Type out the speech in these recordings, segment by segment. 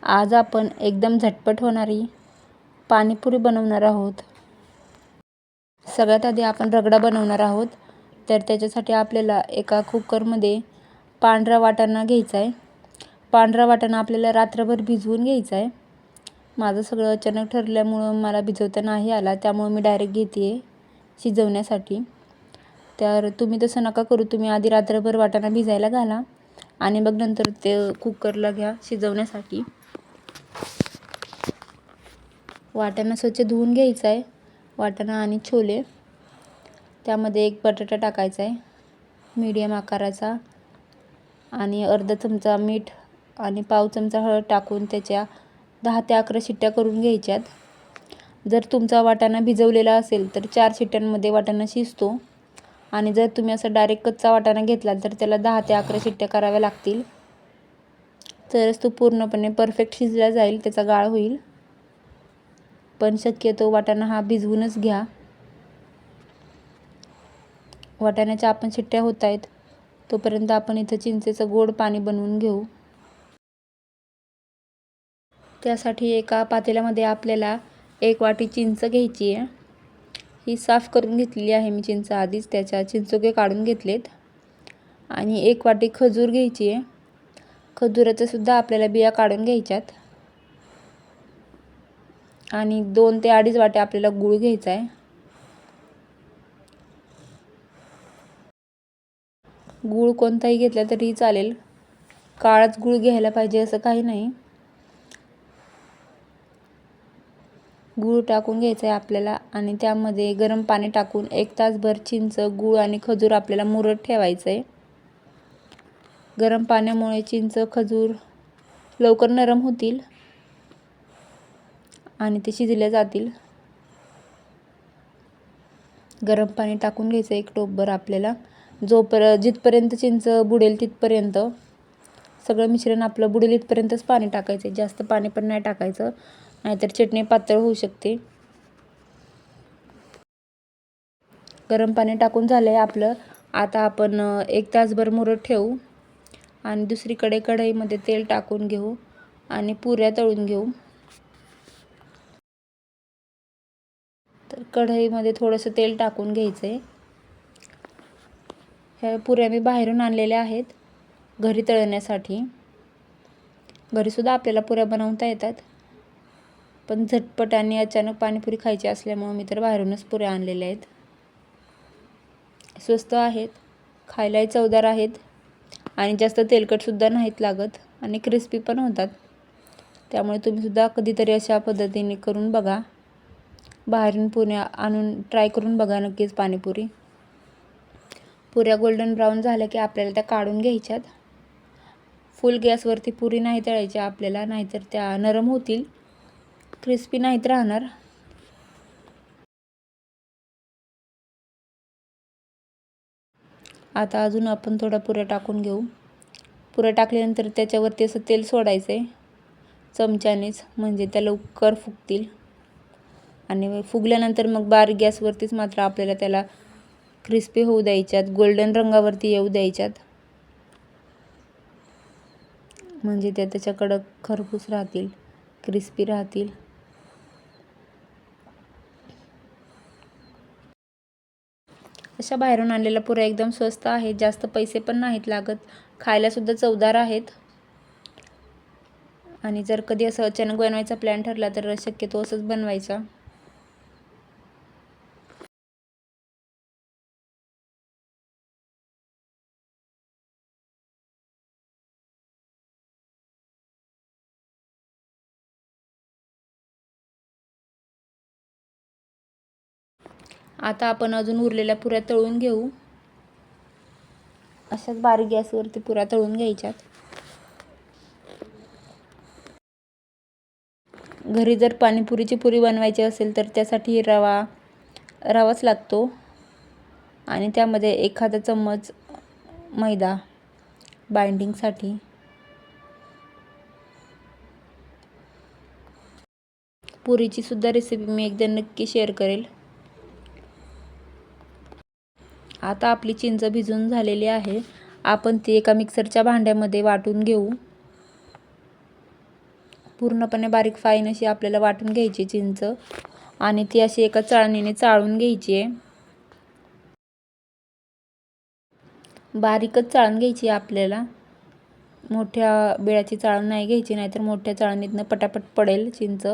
आज आपण एकदम झटपट होणारी पाणीपुरी बनवणार आहोत। सगळ्यात आधी आपण रगडा बनवणार आहोत। तर त्याच्यासाठी आपल्याला एका कुकरमध्ये पांढरा वाटाणा घ्यायचा आहे। पांढरा वाटाणा आपल्याला रात्रभर भिजवून घ्यायचा आहे। माझं सगळं अचानक ठरल्यामुळं मला भिजवता नाही आला, त्यामुळे मी डायरेक्ट घेते शिजवण्यासाठी। तर तुम्ही तसं नका करू, तुम्ही आधी रात्रभर वाटाणा भिजायला घाला आणि मग नंतर ते कुकरला घ्या शिजवण्यासाठी। वाटाणा स्वच्छ धुवून घ्यायचा आहे, वाटाणा आणि छोले। त्यामध्ये एक बटाटा टाकायचा आहे मीडियम आकाराचा आणि अर्धा चमचा मीठ आणि पाव चमचा हळद टाकून त्याच्या 10 ते 11 शिट्ट्या करून घ्यायच्यात। जर तुमचा वाटाणा भिजवलेला असेल तर 4 शिट्ट्यांमध्ये वाटाणा शिजतो आणि जर तुम्ही असं डायरेक्ट कच्चा वाटाणा घेतला तर त्याला 10 ते 11 शिट्ट्या कराव्या लागतील, तरच तो पूर्णपणे परफेक्ट शिजला जाईल, त्याचा गाळ होईल। पण शक्यतो वाटाणा हा भिजवूनच घ्या। वाटाण्याच्या आपण शिट्ट्या होत आहेत तोपर्यंत आपण इथं चिंचेचं गोड पाणी बनवून घेऊ। त्यासाठी एका पातेल्यामध्ये आपल्याला 1 वाटी चिंच घ्यायची आहे। ही साफ करून घेतलेली आहे मी चिंच आधीच, त्याच्या चिंचोके काढून घेतलेत। आणि 1 वाटी खजूर घ्यायची आहे। खजुराचं सुद्धा आपल्याला बिया काढून घ्यायच्यात। आणि 2 ते 2.5 वाटी आपल्याला गूळ घ्यायचा आहे। गूळ कोणताही घेतला तरी चालेल, काळाच गूळ घ्यायला पाहिजे असं काही नाही। गूळ टाकून घ्यायचा आहे आपल्याला आणि त्यामध्ये गरम पाणी टाकून 1 तासभर चिंच, गूळ आणि खजूर आपल्याला मुरत ठेवायचं आहे। गरम पाण्यामुळे चिंच, खजूर लवकर नरम होतील आणि ते शिजले जातील। गरम पाणी टाकून घ्यायचं 1 टोपभर आपल्याला, जिथपर्यंत चिंच बुडेल तिथपर्यंत सगळं मिश्रण आपलं बुडेल इथपर्यंतच पाणी टाकायचं, जास्त पाणी पण नाही टाकायचं, नाहीतर चटणी पातळ होऊ शकते। गरम पाणी टाकून झालंय आपलं। आता आपण 1 तासभर मुरत ठेवू आणि दुसरीकडे कढईमध्ये तेल टाकून घेऊ आणि पुऱ्या तळून घेऊ। तर कढईमध्ये थोडंसं तेल टाकून घ्यायचं आहे। ह्या पुऱ्या मी बाहेरून आणलेल्या आहेत घरी तळण्यासाठी। घरीसुद्धा आपल्याला पुऱ्या बनवता येतात, पण झटपट आणि अचानक पाणीपुरी खायची असल्यामुळे मी तर बाहेरूनच पुऱ्या आणलेल्या आहेत। स्वस्त आहेत, खायलाही चवदार आहेत आणि जास्त तेलकटसुद्धा नाहीत लागत आणि क्रिस्पी पण होतात। त्यामुळे तुम्हीसुद्धा कधीतरी अशा पद्धतीने करून बघा। बाहेरून पुऱ्या आणून ट्राय करून बघा नक्कीच पाणीपुरी। पुऱ्या गोल्डन ब्राऊन झाल्या की आपल्याला त्या काढून घ्यायच्यात। फुल गॅसवरती पुरी नाही तळायची आपल्याला, नाहीतर त्या नरम होतील, क्रिस्पी नाहीत राहणार। आता अजून आपण थोड्या पुऱ्या टाकून घेऊ। पुऱ्या टाकल्यानंतर त्याच्यावरती असं तेल सोडायचं आहे चमच्यानेच, म्हणजे त्या लवकर फुगतील। आणि फुगल्यानंतर मग बारीक गॅसवरतीच मात्र आपल्याला त्याला क्रिस्पी होऊ द्यायच्यात, गोल्डन रंगावरती येऊ द्यायच्यात, म्हणजे त्या त्याच्या कडक खरपूस राहतील, क्रिस्पी राहतील। अशा बाहेरून आणलेल्या पुऱ्या एकदम स्वस्त आहेत, जास्त पैसे पण नाहीत लागत, खायलासुद्धा चवदार आहेत। आणि जर कधी असं अचानक बनवायचा प्लॅन ठरला तर शक्यतो असंच बनवायचा। आता आपण अजून उरलेल्या पुऱ्या तळून घेऊ। अशाच बारीक गॅसवरती पुऱ्या तळून घ्यायच्यात। घरी जर पाणीपुरीची पुरी बनवायची असेल तर त्यासाठी रवाच लागतो आणि त्यामध्ये एखादा चम्मच मैदा बाइंडिंगसाठी। पुरीची सुद्धा रेसिपी मी एकदा नक्की शेअर करेल। आता आपली चिंच भिजून झालेली आहे, आपण ती एका मिक्सरच्या भांड्यामध्ये वाटून घेऊ। पूर्णपणे बारीक फाईन अशी आपल्याला वाटून घ्यायची चिंच आणि ती अशी एका चाळणीने चाळून घ्यायची आहे. बारीकच चाळून घ्यायची आपल्याला, मोठ्या बिळाची चाळण नाही घ्यायची, नाहीतर मोठ्या चाळणीतनं पटापट पडेल चिंच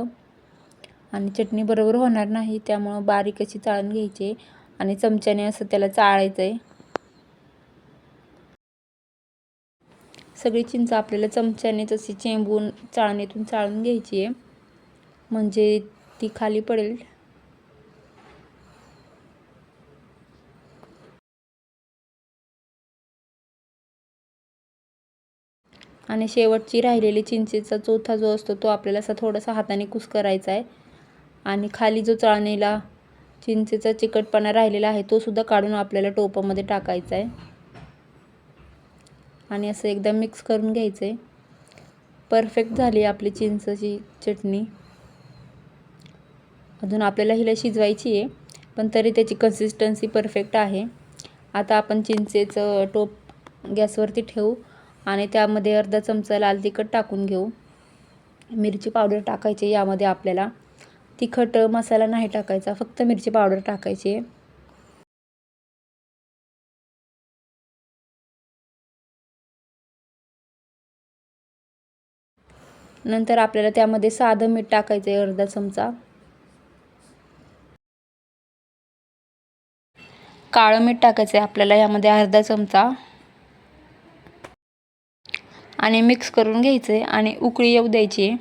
आणि चटणी बरोबर होणार नाही. त्यामुळं बारीक अशी चाळून घ्यायची आणि चमच्याने असं त्याला चाळायचं आहे. सगळी चिंच आपल्याला चमच्याने तशी चेंबून चाळणीतून चाळून घ्यायची आहे, म्हणजे ती खाली पडेल. आणि शेवटची राहिलेली चिंचेचा चोथा जो असतो तो आपल्याला असा थोडासा हाताने कुस्करायचा आहे आणि खाली जो चाळणीला चिंचेचा चिकटपणा राहिलेला आहे तो सुद्धा काढून आपल्याला टोपामध्ये टाकायचा आहे आणि असं एकदा मिक्स करून घ्यायचं आहे. परफेक्ट झाली आपली चिंचची चटणी. अजून आपल्याला हिला शिजवायची आहे, पण तरी त्याची कन्सिस्टन्सी परफेक्ट आहे. आता आपण चिंचेचं टोप गॅसवरती ठेवू आणि त्यामध्ये अर्धा चमचा लाल तिखट टाकून घेऊ. मिरची पावडर टाकायची यामध्ये आपल्याला. तिखट मसाला नाही टाकायचा, फक्त मिरची पावडर टाकायची आहे. नंतर आपल्याला त्यामध्ये साधं मीठ टाकायचं आहे अर्धा चमचा. काळं मीठ टाकायचं आहे आपल्याला यामध्ये अर्धा चमचा आणि मिक्स करून घ्यायचं आहे आणि उकळी येऊ द्यायची आहे.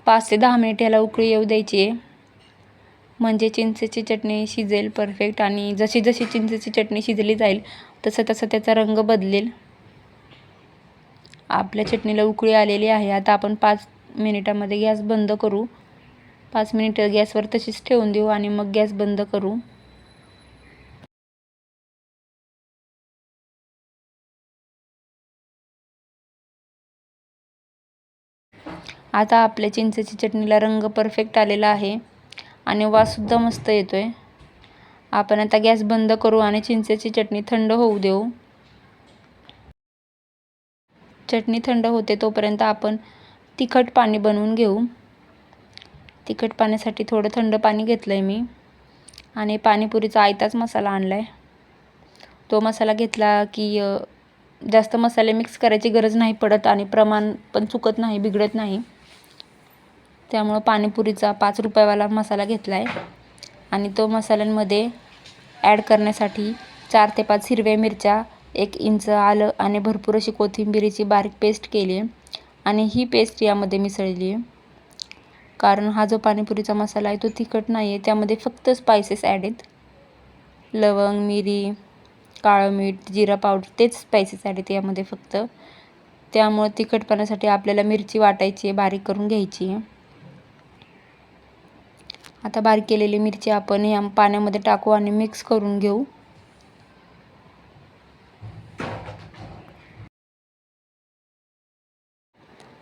5 ते 10 मिनिट याला उकळी येऊ द्यायची आहे, म्हणजे चिंचेची चटणी शिजेल परफेक्ट. आणि जशी जशी चिंचेची चटणी शिजली जाईल तसं तसं त्याचा रंग बदलेल. आपल्या चटणीला उकळी आलेली आहे. आता आपण 5 मिनिटामध्ये गॅस बंद करू. 5 मिनिटं गॅसवर तशीच ठेवून देऊ आणि मग गॅस बंद करू. आता आपल्या चिंचेची चटणीला रंग परफेक्ट आलेला आहे आणि वाससुद्धा मस्त येतो आहे. आपण आता गॅस बंद करू आणि चिंचेची चटणी थंड होऊ देऊ. चटणी थंड होते तोपर्यंत आपण तिखट पाणी बनवून घेऊ. तिखट पाण्यासाठी थोडं थंड पाणी घेतलं आहे मी आणि पाणीपुरीचा आयताच मसाला आणला आहे. तो मसाला घेतला की जास्त मसाले मिक्स करायची गरज नाही पडत आणि प्रमाण पण चुकत नाही, बिघडत नाही. त्यामुळं पाणीपुरीचा 5 रुपयावाला मसाला घेतला आहे आणि तो मसाल्यांमध्ये ॲड करण्यासाठी 4 ते 5 हिरव्या मिरच्या, 1 इंच आलं आणि भरपूर अशी कोथिंबिरीची बारीक पेस्ट केली आहे आणि ही पेस्ट यामध्ये मिसळली आहे. कारण हा जो पाणीपुरीचा मसाला आहे तो तिखट नाही आहे, त्यामध्ये फक्त स्पायसेस ॲड आहेत. लवंग, मिरी, काळं मीठ, जिरा पावडर, तेच स्पायसेस ॲड आहेत यामध्ये फक्त. त्यामुळं तिखटपणासाठी आपल्याला मिरची वाटायची आहे, बारीक करून घ्यायची आहे. आता बारीक केलेली मिरची आपण या पाण्यामध्ये टाकू आणि मिक्स करून घेऊ.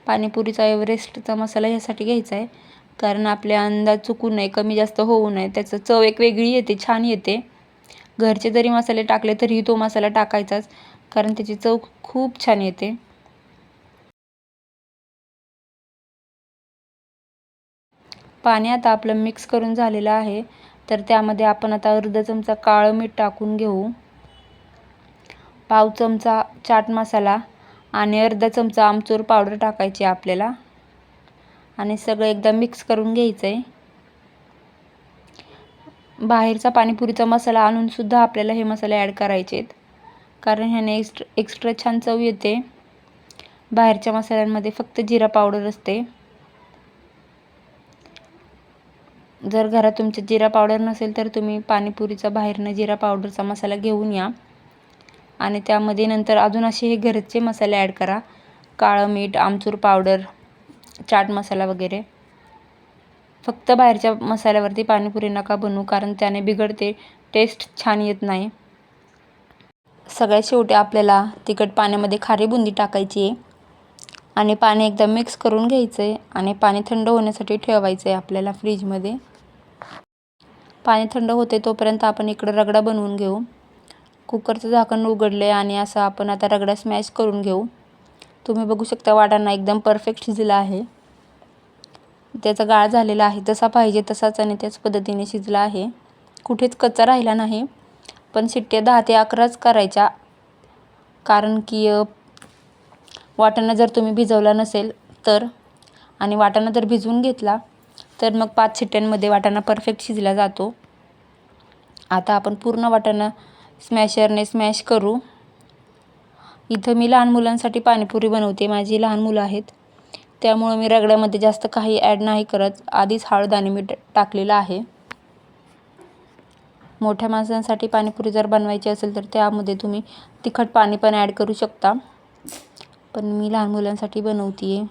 पाणीपुरीचा एव्हरेस्टचा मसाला ह्यासाठी घ्यायचा आहे कारण आपले अंदाज चुकू नये, कमी जास्त होऊ नये. त्याचं चव एक वेगळी येते, छान येते. घरचे जरी मसाले टाकले तरीही तो मसाला टाकायचाच, कारण त्याची चव खूप छान येते. पाणी आता आपलं मिक्स करून झालेलं आहे, तर त्यामध्ये आपण आता अर्धा चमचा काळं मीठ टाकून घेऊ, पाव चमचा चाट मसाला आणि अर्धा चमचा आमचूर पावडर टाकायची आपल्याला आणि सगळं एकदा मिक्स करून घ्यायचं आहे. बाहेरचा पाणीपुरीचा मसाला आणूनसुद्धा आपल्याला हे मसाले ॲड करायचे आहेत, कारण ह्याने एक्स्ट्रा छान चव येते. बाहेरच्या मसाल्यांमध्ये फक्त जिरा पावडर असते. जर घरात तुमच्या जिरा पावडर नसेल तर तुम्ही पाणीपुरीचा बाहेरनं जिरा पावडरचा मसाला घेऊन या आणि त्यामध्ये नंतर अजून असे हे घरचे मसाले ॲड करा. काळं मीठ, आमचूर पावडर, चाट मसाला वगैरे. फक्त बाहेरच्या मसाल्यावरती पाणीपुरी नका बनवू, कारण त्याने बिघडते, टेस्ट छान येत नाही. सगळ्यात शेवटी आपल्याला तिखट पाण्यामध्ये खारी बुंदी टाकायची आहे आणि पाणी एकदा मिक्स करून घ्यायचं आहे आणि पाणी थंड होण्यासाठी ठेवायचं आहे आपल्याला फ्रीजमध्ये. पाणी थंड होते तोपर्यंत आपण इकडं रगडा बनवून घेऊ. कुकरचं झाकण उघडलं आहे आणि असं आपण आता रगडा स्मॅश करून घेऊ. तुम्ही बघू शकता वाटाणा एकदम परफेक्ट शिजला आहे. त्याचा गाळ झालेला आहे, जसा पाहिजे तसाच आणि त्याच पद्धतीने शिजला आहे. कुठेच कच्चा राहिला नाही. पण शिट्ट्या 10 ते 11च करायच्या, कारण की वाटाणा जर तुम्ही भिजवला नसेल तर, आणि वाटाणा जर भिजवून घेतला तर मग 5 शिट्ट्यांमध्ये वाटाणा परफेक्ट शिजला जातो. आता आपण पूर्ण वाटाणा स्मॅशरने स्मॅश करू. इथं मी लहान मुलांसाठी पाणीपुरी बनवते. माझी लहान मुलं आहेत, त्यामुळे मी रगड्यामध्ये जास्त काही ॲड नाही करत. आधीच हळद आणि मीठ टाकलेलं आहे. मोठ्या माणसांसाठी पाणीपुरी जर बनवायची असेल तर त्यामध्ये तुम्ही तिखट पाणी पण ॲड करू शकता. पण मी लहान मुलांसाठी बनवते आहे.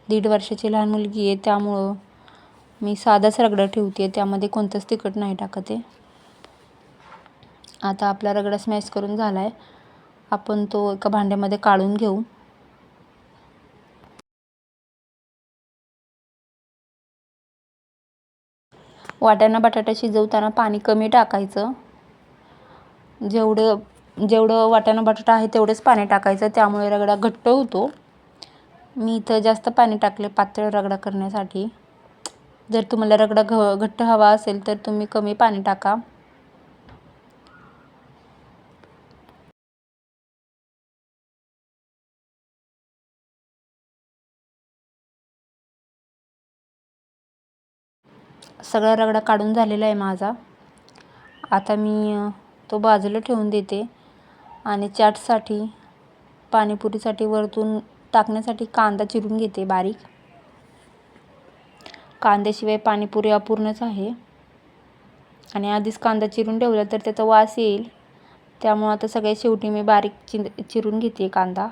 1.5 वर्षाची लहान मुलगी आहे, त्यामुळं मी साधाच रगडा ठेवते आहे, त्यामध्ये कोणतंच तिखट नाही टाकत आहे. आता आपला रगडा स्मॅश करून झाला आहे. आपण तो एका भांड्यामध्ये काढून घेऊ. वाटाणा बटाटा शिजवताना पाणी कमी टाकायचं. जेवढं वाटाणा बटाटा आहे तेवढंच पाणी टाकायचं, त्यामुळे रगडा घट्ट होतो. मी इथं जास्त पाणी टाकले पातळ रगडा करण्यासाठी. जर तुम्हाला रगडा घट्ट हवा असेल तर तुम्ही कमी पाणी टाका. सगळा रगडा काढून झालेला आहे माझा. आता मी तो बाजूला ठेवून देते आणि चाटसाठी, पाणीपुरीसाठी वरतून टाकण्यासाठी कांदा चिरून घेते बारीक. कांद्याशिवाय पाणीपुरी अपूर्णच आहे, आणि आधीच कांदा चिरून ठेवला तर त्याचा वास येईल, त्यामुळे आता सगळ्यात शेवटी मी बारीक चिरून घेते कांदा.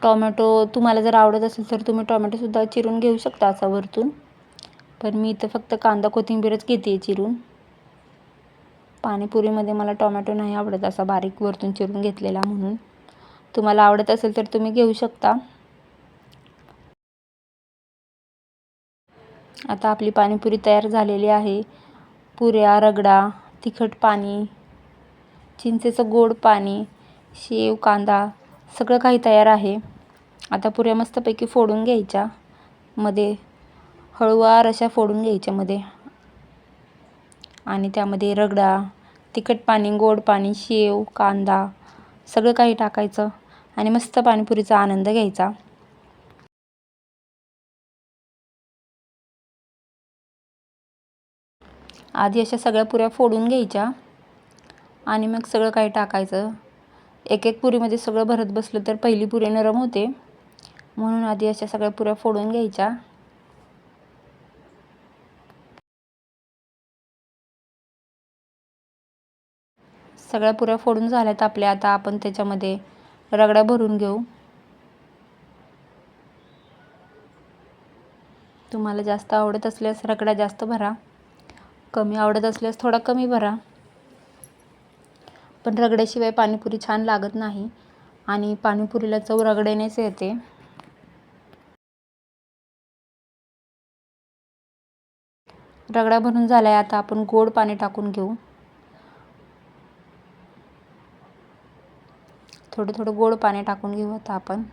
टोमॅटो तुम्हाला जर आवडत असेल तर तुम्ही टोमॅटोसुद्धा चिरून घेऊ शकता असा वरतून, पण मी इथं फक्त कांदा कोथिंबीरच घेते चिरून. पाणीपुरीमध्ये मला टोमॅटो नाही आवडत असा बारीक वरतून चिरून घेतलेला, म्हणून. तुम्हाला आवडत असेल तर तुम्ही घेऊ शकता. आता आपली पाणीपुरी तयार झालेली आहे. पुऱ्या, रगडा, तिखट पाणी, चिंचेचं गोड पाणी, शेव, कांदा सगळं काही तयार आहे. आता पुऱ्या मस्तपैकी फोडून घ्यायच्या, मध्ये हळूवार अशा फोडून घ्यायच्या मध्ये, आणि त्यामध्ये रगडा, तिखट पाणी, गोड पाणी, शेव, कांदा सगळं काही टाकायचं आणि मस्त पाणीपुरीचा आनंद घ्यायचा. आधी अशा सगळ्या पुऱ्या फोडून घ्यायच्या आणि मग सगळं काही टाकायचं. एक एक पुरीमध्ये सगळं भरत बसलं तर पहिली पुरी नरम होते, म्हणून आधी अशा सगळ्या पुऱ्या फोडून घ्यायच्या. सगळ्या पुऱ्या फोडून झाल्यात आपल्या. आता आपण त्याच्यामध्ये रगडा भरून घेऊ. तुम्हाला जास्त आवडत असल्यास रगडा जास्त भरा, कमी आवडत असल्यास थोडा कमी भरा. पण रगड्याशिवाय पाणीपुरी छान लागत नाही, आणि पाणीपुरीला चव रगड्यानेच येते. रगडा भरून झालाय. आता आपण गोड पाणी टाकून घेऊ. थोडं थोडं गोड पाणी टाकून घेऊ आता आपण.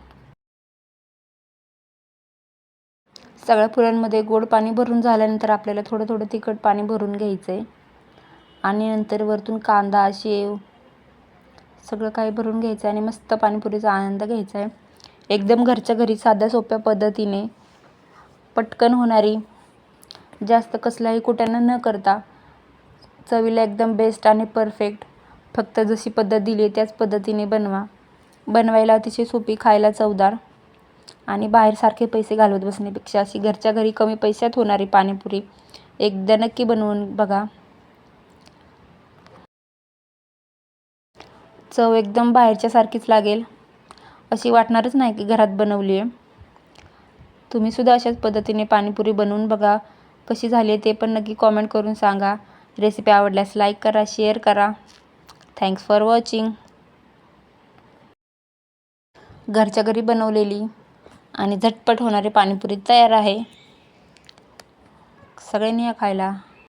सगळ्या पुऱ्यांमध्ये गोड पाणी भरून झाल्यानंतर आपल्याला थोडं थोडं तिखट पाणी भरून घ्यायचं आहे, आणि नंतर वरतून कांदा, शेव सगळं काही भरून घ्यायचं आणि मस्त पाणीपुरीचा आनंद घ्यायचा आहे. एकदम घरच्या घरी साध्या सोप्या पद्धतीने पटकन होणारी, जास्त कसलाही कुटाणा न करता, चवीला एकदम बेस्ट आणि परफेक्ट. फक्त जशी पद्धत दिली त्याच पद्धतीने बनवा. बनवायला अतिशय सोपी, खायला चवदार, आणि बाहेर सारखे पैसे घालवत बसण्यापेक्षा अशी घरच्या घरी कमी पैशात होणारी पाणीपुरी एकदा नक्की बनवून बघा. चव एकदम बाहेरच्या सारखीच लागेल, अशी वाटणारच नाही की घरात बनवली आहे. तुम्ही सुद्धा अशाच पद्धतीने पाणीपुरी बनवून बघा. कशी झाली ते पण नक्की कॉमेंट करून सांगा. रेसिपी आवडल्यास लाईक करा, शेअर करा. Thanks for watching. घरच्या घरी बनवलेली आणि झटपट होणारी पाणीपुरी तयार आहे. सगळ्यांनी या खायला.